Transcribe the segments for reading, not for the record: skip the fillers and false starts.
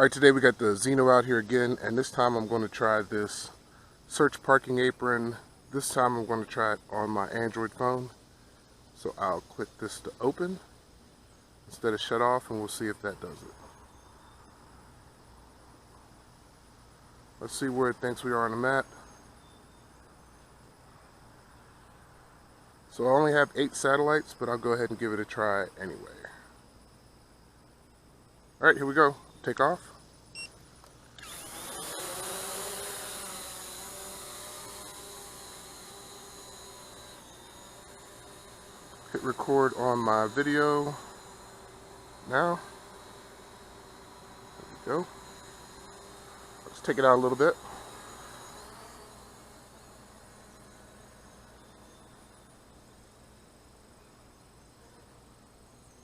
Alright, today we got the Zino out here again, and this time I'm going to try this search parking apron. This time I'm going to try it on my Android phone. So I'll click this to open instead of shut off, and we'll see if that does it. Let's see where it thinks we are on the map. So I only have 8 satellites, but I'll go ahead and give it a try anyway. Alright, here we go. Take off. Hit record on my video now. There we go. Let's take it out a little bit.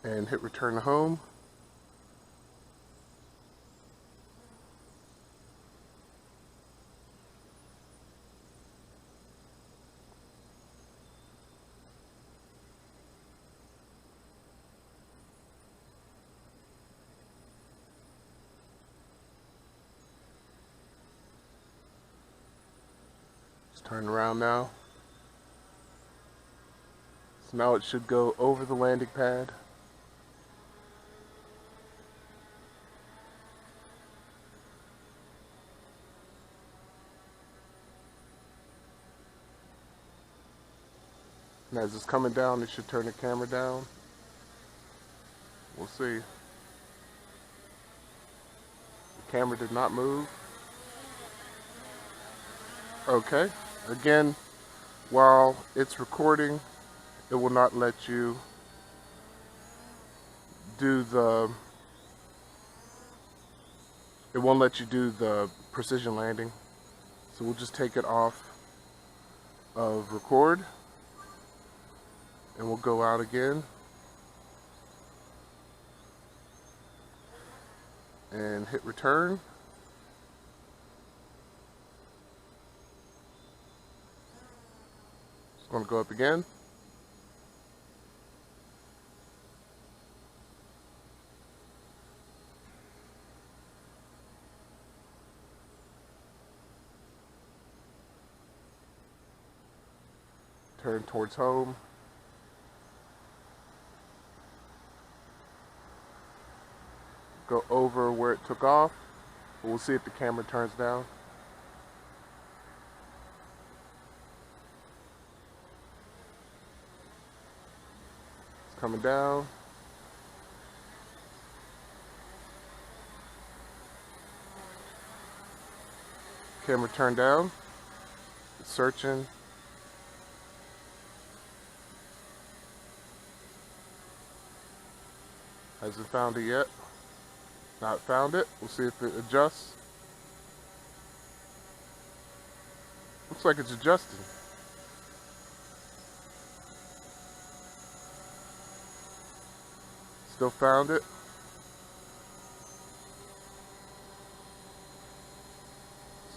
And hit return to home. Turn around now. So now it should go over the landing pad. And as it's coming down, it should turn the camera down. We'll see. The camera did not move. Okay. Again, while it's recording, it will not let you do the precision landing. So we'll just take it off of record and we'll go out again and hit return. Going to go up again. Turn towards home. Go over where it took off. We'll see if the camera turns down. Coming down. Camera turned down. It's searching. Hasn't found it yet. Not found it. We'll see if it adjusts. Looks like it's adjusting. Still found it.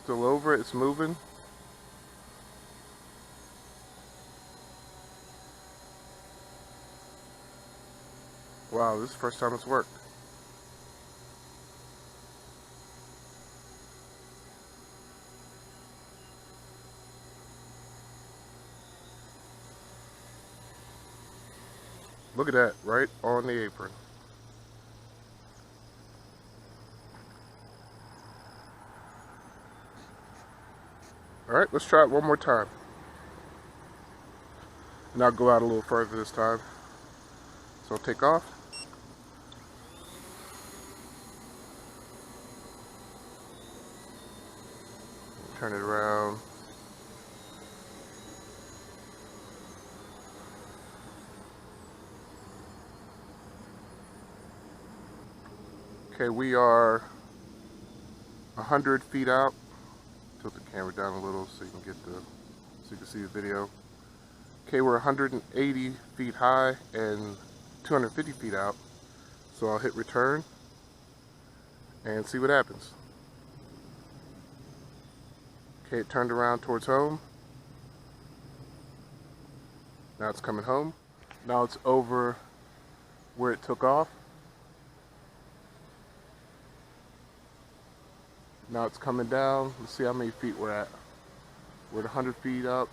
Still over it. It's moving. Wow, this is the first time it's worked. Look at that, right on the apron. Alright, let's try it one more time. And I'll go out a little further this time. So I'll take off. Turn it around. Okay, we are 100 feet out. Tilt the camera down a little so you can see the video. Okay, we're 180 feet high and 250 feet out. So I'll hit return and see what happens. Okay, it turned around towards home. Now it's coming home. Now it's over where it took off. Now it's coming down. Let's see how many feet we're at. We're at 100 feet up.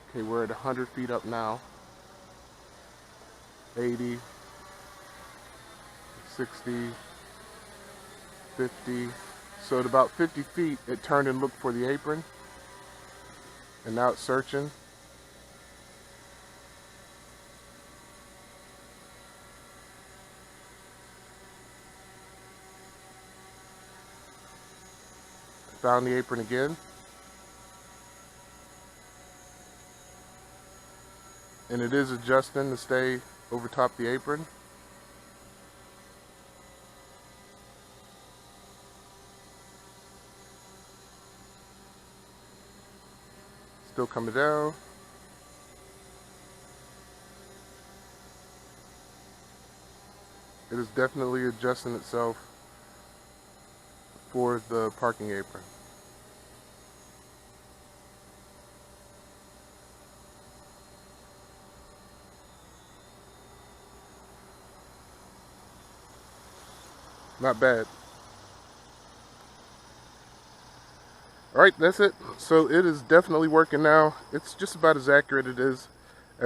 Okay, we're at 100 feet up now. 80, 60, 50. So at about 50 feet, it turned and looked for the apron. And now it's searching. Found the apron again. And it is adjusting to stay over top the apron. Still coming down. It is definitely adjusting itself for the parking apron. Not bad. Alright, that's it. So it is definitely working now. It's just about as accurate as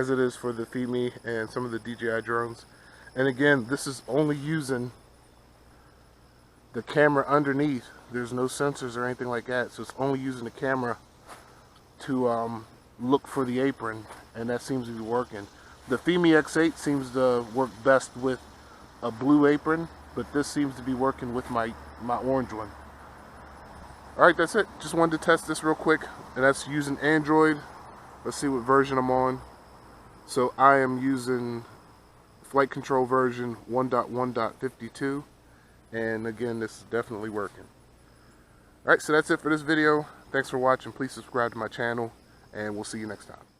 it is for the FIMI and some of the DJI drones. And again, this is only using the camera underneath. There's no sensors or anything like that. So it's only using the camera to look for the apron, and that seems to be working. The FIMI X8 seems to work best with a blue apron, but this seems to be working with my orange one. Alright, that's it. Just wanted to test this real quick, and that's using Android. Let's see what version I'm on. So I am using flight control version 1.1.52, and again, this is definitely working. Alright, so that's it for this video. Thanks for watching. Please subscribe to my channel, and we'll see you next time.